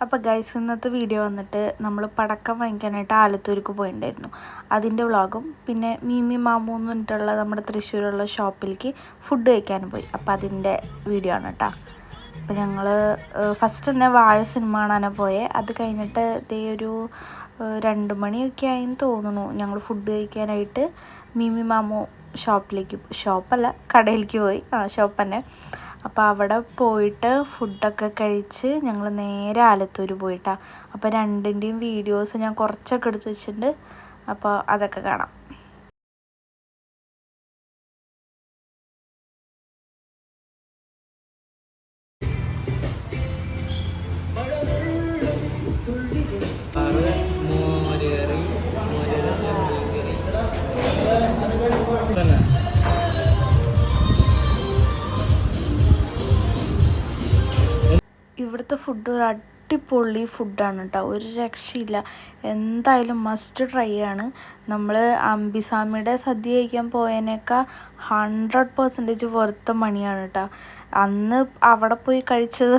അപ്പോൾ ഗൈസ്, ഇന്നത്തെ വീഡിയോ വന്നിട്ട് നമ്മൾ പടക്കം വാങ്ങിക്കാനായിട്ട് ആലത്തൂർക്ക് പോയിട്ടുണ്ടായിരുന്നു. അതിൻ്റെ വ്ളോഗും പിന്നെ മീമി മാമു എന്ന് പറഞ്ഞിട്ടുള്ള നമ്മുടെ തൃശ്ശൂരുള്ള ഷോപ്പിലേക്ക് ഫുഡ് കഴിക്കാനും പോയി. അപ്പോൾ അതിൻ്റെ വീഡിയോ ആണ് കേട്ടോ. അപ്പോൾ ഞങ്ങൾ ഫസ്റ്റ് തന്നെ വാഴ സിനിമ കാണാനാണ് പോയത്. അത് കഴിഞ്ഞിട്ട് ഇതേ ഒരു 2 മണിയൊക്കെ ആയെന്ന് തോന്നുന്നു ഞങ്ങൾ ഫുഡ് കഴിക്കാനായിട്ട് മീമി മാമു കടയിലേക്ക് പോയി. ഷോപ്പ് തന്നെ. അപ്പോൾ അവിടെ പോയിട്ട് ഫുഡൊക്കെ കഴിച്ച് ഞങ്ങൾ നേരെ ആലത്തൂർ പോയിട്ടാണ്. അപ്പോൾ രണ്ടിൻ്റെയും വീഡിയോസ് ഞാൻ കുറച്ചൊക്കെ എടുത്ത് വെച്ചിട്ടുണ്ട്. അപ്പോൾ അതൊക്കെ കാണാം. ഇവിടുത്തെ ഫുഡ് ഒരു അടിപൊളി ഫുഡാണ് കേട്ടോ, ഒരു രക്ഷയില്ല. എന്തായാലും മസ്റ്റ് ട്രൈ ആണ്. നമ്മൾ അംബിസാമിയുടെ സദ്യ കഴിക്കാൻ പോയതിനേക്കാൾ 100% വെറുത്ത മണിയാണ് കേട്ടോ. അന്ന് അവിടെ പോയി കഴിച്ചത്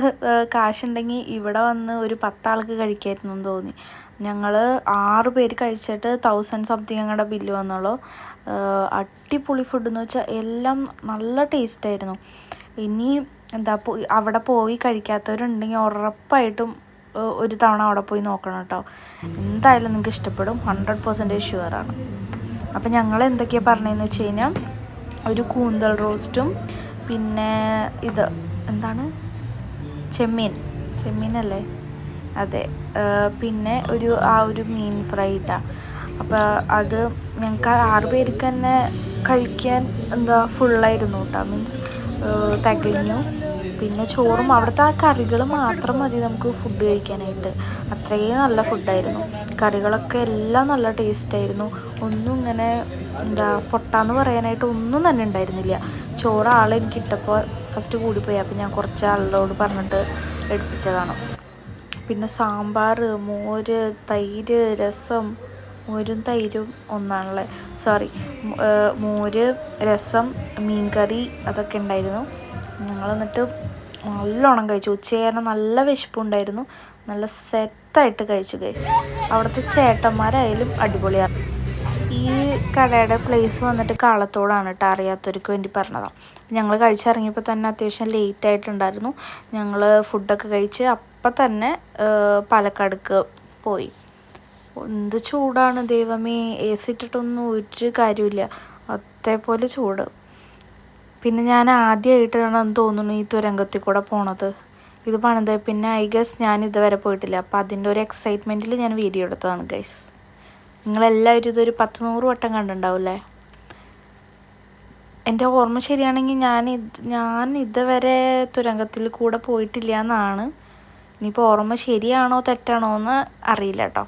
കാശുണ്ടെങ്കിൽ ഇവിടെ വന്ന് ഒരു 10 ആൾക്ക് കഴിക്കായിരുന്നു എന്ന് തോന്നി. ഞങ്ങൾ 6 പേര് കഴിച്ചിട്ട് 1000 സംതിങ് അങ്ങോട്ട് ബില്ല് വന്നുള്ളൂ. അടിപൊളി ഫുഡ് എന്ന് വെച്ചാൽ എല്ലാം നല്ല ടേസ്റ്റായിരുന്നു. ഇനി അവിടെ പോയി കഴിക്കാത്തവരുണ്ടെങ്കിൽ ഉറപ്പായിട്ടും ഒരു തവണ അവിടെ പോയി നോക്കണം കേട്ടോ. എന്തായാലും നിങ്ങൾക്ക് ഇഷ്ടപ്പെടും, 100% ഷുവറാണ്. അപ്പം ഞങ്ങൾ എന്തൊക്കെയാണ് പറഞ്ഞതെന്ന് വെച്ച് കഴിഞ്ഞാൽ ഒരു കൂന്തൽ റോസ്റ്റും പിന്നെ ഇത് എന്താണ് ചെമ്മീനല്ലേ, അതെ, പിന്നെ ഒരു മീൻ ഫ്രൈ ഇട്ടാ. അപ്പോൾ അത് ഞങ്ങൾക്ക് 6 പേർക്ക് തന്നെ കഴിക്കാൻ ഫുള്ളായിരുന്നു കേട്ടോ. മീൻസ് തികഞ്ഞു. പിന്നെ ചോറും അവിടുത്തെ ആ കറികൾ മാത്രം മതി നമുക്ക് ഫുഡ് കഴിക്കാനായിട്ട്. അത്രയും നല്ല ഫുഡായിരുന്നു. കറികളൊക്കെ എല്ലാം നല്ല ടേസ്റ്റായിരുന്നു. ഒന്നും ഇങ്ങനെ പൊട്ടാന്ന് പറയാനായിട്ട് ഒന്നും തന്നെ ഉണ്ടായിരുന്നില്ല. ചോറ് എനിക്ക് ഇട്ടപ്പോൾ ഫസ്റ്റ് കൂടിപ്പോയി. അപ്പം ഞാൻ കുറച്ച് ആളോട് പറഞ്ഞിട്ട് എടുപ്പിച്ചതാണ്. പിന്നെ സാമ്പാർ, മോര്, തൈര്, രസം, മോരും തൈരും ഒന്നാണല്ലേ, സോറി, മോര്, രസം, മീൻകറി അതൊക്കെ ഉണ്ടായിരുന്നു. ഞങ്ങൾ എന്നിട്ട് നല്ലോണം കഴിച്ചു. ഉച്ചയേറെ നല്ല വിശപ്പുണ്ടായിരുന്നു. നല്ല സെറ്റായിട്ട് കഴിച്ചു ഗൈസ്. അവിടുത്തെ ചേട്ടന്മാരായാലും അടിപൊളിയാണ്. ഈ കടയുടെ പ്ലേസ് വന്നിട്ട് കാളത്തോടാണ് കേട്ടോ, അറിയാത്തവർക്ക് വേണ്ടി പറഞ്ഞതാണ്. ഞങ്ങൾ കഴിച്ചിറങ്ങിയപ്പോൾ തന്നെ അത്യാവശ്യം ലേറ്റ് ആയിട്ടുണ്ടായിരുന്നു. ഞങ്ങൾ ഫുഡൊക്കെ കഴിച്ച് അപ്പം തന്നെ പാലക്കാടേക്ക് പോയി. എന്ത് ചൂടാണ് ദൈവമേ, AC ഇട്ടിട്ടൊന്നും ഒരു കാര്യമില്ല, അതേപോലെ ചൂട്. പിന്നെ ഞാൻ ആദ്യമായിട്ടാണെന്ന് തോന്നുന്നു ഈ തുരങ്കത്തിൽ കൂടെ പോണത്. ഇത് പണിത് പിന്നെ ഞാൻ ഇതുവരെ പോയിട്ടില്ല. അപ്പോൾ അതിൻ്റെ ഒരു എക്സൈറ്റ്മെൻറ്റിൽ ഞാൻ വീഡിയോ എടുത്തതാണ് ഗൈസ്. നിങ്ങളെല്ലാവരും ഇതൊരു 10-100 വട്ടം കണ്ടിട്ടുണ്ടാവില്ലേ? എൻ്റെ ഓർമ്മ ശരിയാണെങ്കിൽ ഞാൻ ഇതുവരെ തുരങ്കത്തിൽ കൂടെ പോയിട്ടില്ല എന്നാണ്. ഇനിയിപ്പോൾ ഓർമ്മ ശരിയാണോ തെറ്റാണോ എന്ന് അറിയില്ല കേട്ടോ.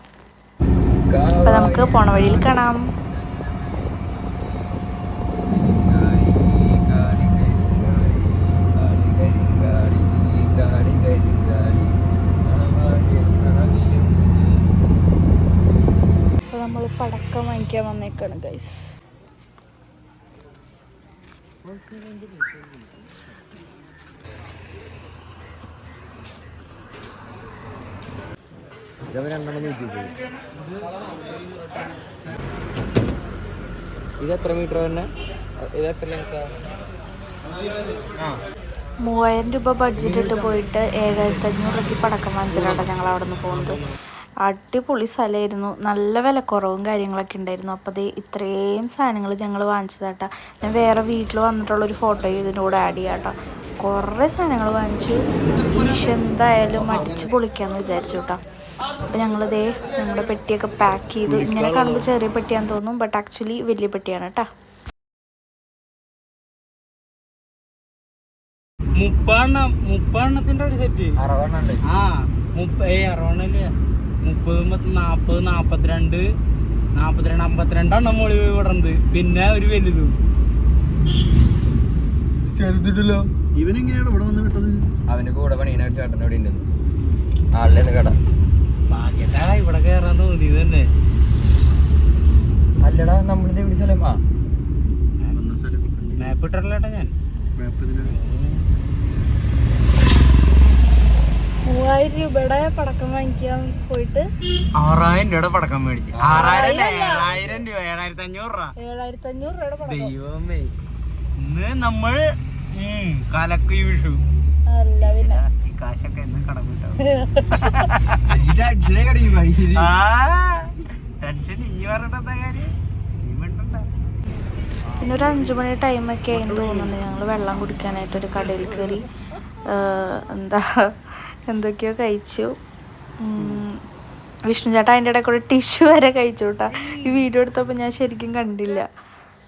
അപ്പോൾ നമുക്ക് പോണ വഴിയിൽ കാണാം. അപ്പോൾ നമ്മൾ പടക്കം വാങ്ങിക്കാൻ വന്നേക്കാണ് ഗൈസ്. ഇത് എത്ര മീറ്റർ തന്നെ? ഇത് എത്ര ലെങ്താ? 3000 രൂപ ബഡ്ജറ്റ് ഇട്ട് പോയിട്ട് 7500 രൂപയ്ക്ക് പടക്കം വാങ്ങിച്ചിട്ടാണ് ഞങ്ങൾ അവിടെ നിന്ന് പോകുന്നത്. അടിപൊളി സ്ഥലമായിരുന്നു. നല്ല വിലക്കുറവും കാര്യങ്ങളൊക്കെ ഉണ്ടായിരുന്നു. അപ്പോൾ അത് ഇത്രയും സാധനങ്ങൾ ഞങ്ങൾ വാങ്ങിച്ചതാട്ടോ. ഞാൻ വേറെ വീട്ടിൽ വന്നിട്ടുള്ളൊരു ഫോട്ടോ ഇതിൻ്റെ കൂടെ ആഡ് ചെയ്യാം കേട്ടോ. കുറേ സാധനങ്ങൾ വാങ്ങിച്ചു. ഇനിഷ് എന്തായാലും അടിച്ച് പൊളിക്കാമെന്ന് വിചാരിച്ചു കേട്ടോ. അപ്പോൾ ഞങ്ങളുടെ പെട്ടിയൊക്കെ പാക്ക് ചെയ്തു. ഇങ്ങനെ കാണുമ്പോൾ ചെറിയ പെട്ടിയാന്ന് തോന്നും, ബട്ട് ആക്ച്വലി വലിയ പെട്ടിയാണ് കേട്ടോ. 30 ഒരു സെറ്റ് 60 40 42 52 മോളി വിടുന്നത്. പിന്നെ ഒരു വലുതും ചെറുതിട്ടല്ലോ. ഇവനെങ്ങനെയാണ് ഇവിടെ വന്ന് വിട്ടത്? അവന്റെ കൂടെ പണിയാൻ ചേട്ടൻ ഇവിടെ ഉണ്ടെന്ന് ആളിലെന്ന് കട ഭാഗ്യട്ടാ ഇവിടെ കയറാൻ തോന്നിയത് തന്നെ. അല്ലടാ നമ്മളിത് എവിടെ സ്ഥലം? മാപ്പ് ഇട്ടല്ലേട്ടാ ഞാൻ. 3000 രൂപയുടെ പടക്കം വാങ്ങിക്കാൻ പോയിട്ട് 6000 രൂപയുടെ പടക്കം മേടിച്ചു. 7000 രൂപ, 7500 രൂപയുടെ പടക്കം. ദൈവമേ, ഇന്ന് നമ്മൾ കലക്ക് വിഷു. അല്ല പിന്നെ ഈ കാശൊക്കെ എന്ന് കടമിട്ടോ ടെൻഷൻ ഇനി പറഞ്ഞിട്ടെന്താ കാര്യം? നീ വേണ്ട. പിന്നെ ഒരു 5 മണി ടൈമൊക്കെ ആയെന്ന് തോന്നുന്നുണ്ട്. ഞങ്ങൾ വെള്ളം കുടിക്കാനായിട്ടൊരു കടയിൽ കയറി എന്തൊക്കെയോ കഴിച്ചു. വിഷ്ണു ചേട്ടാ അതിൻ്റെ ഇടയിൽ കൂടെ ടിഷ്യൂ വരെ കഴിച്ചു കേട്ടാ. ഈ വീഡിയോ എടുത്തപ്പോൾ ഞാൻ ശരിക്കും കണ്ടില്ല.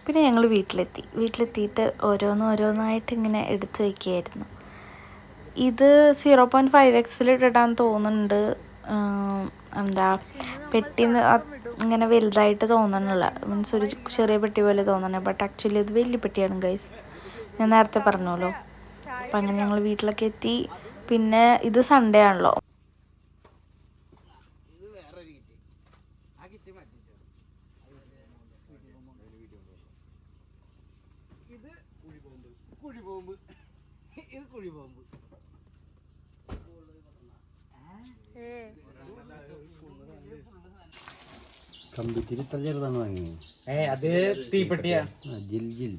പിന്നെ ഞങ്ങൾ വീട്ടിലെത്തിയിട്ട് ഓരോന്നായിട്ട് ഇങ്ങനെ എടുത്തു വയ്ക്കുകയായിരുന്നു. ഇത് 0.5x ഇട്ടിട്ടാന്ന് തോന്നുന്നുണ്ട്. പെട്ടിന്ന് ഇങ്ങനെ വലുതായിട്ട് തോന്നണില്ല. മീൻസ് ഒരു ചെറിയ പെട്ടി പോലെ തോന്നണേ. ബട്ട് ആക്ച്വലി ഇത് വലിയ പെട്ടിയാണ് ഗൈസ്. ഞാൻ നേരത്തെ പറഞ്ഞല്ലോ. അപ്പം അങ്ങനെ ഞങ്ങൾ വീട്ടിലൊക്കെ എത്തി. പിന്നെ ഇത് സൺഡേ ആണല്ലോ. കമ്പിത്തിരി ഇത്ര ചെറുതാണ് വാങ്ങിയത്. അത് തീപ്പെട്ടിയാ. ജിൽ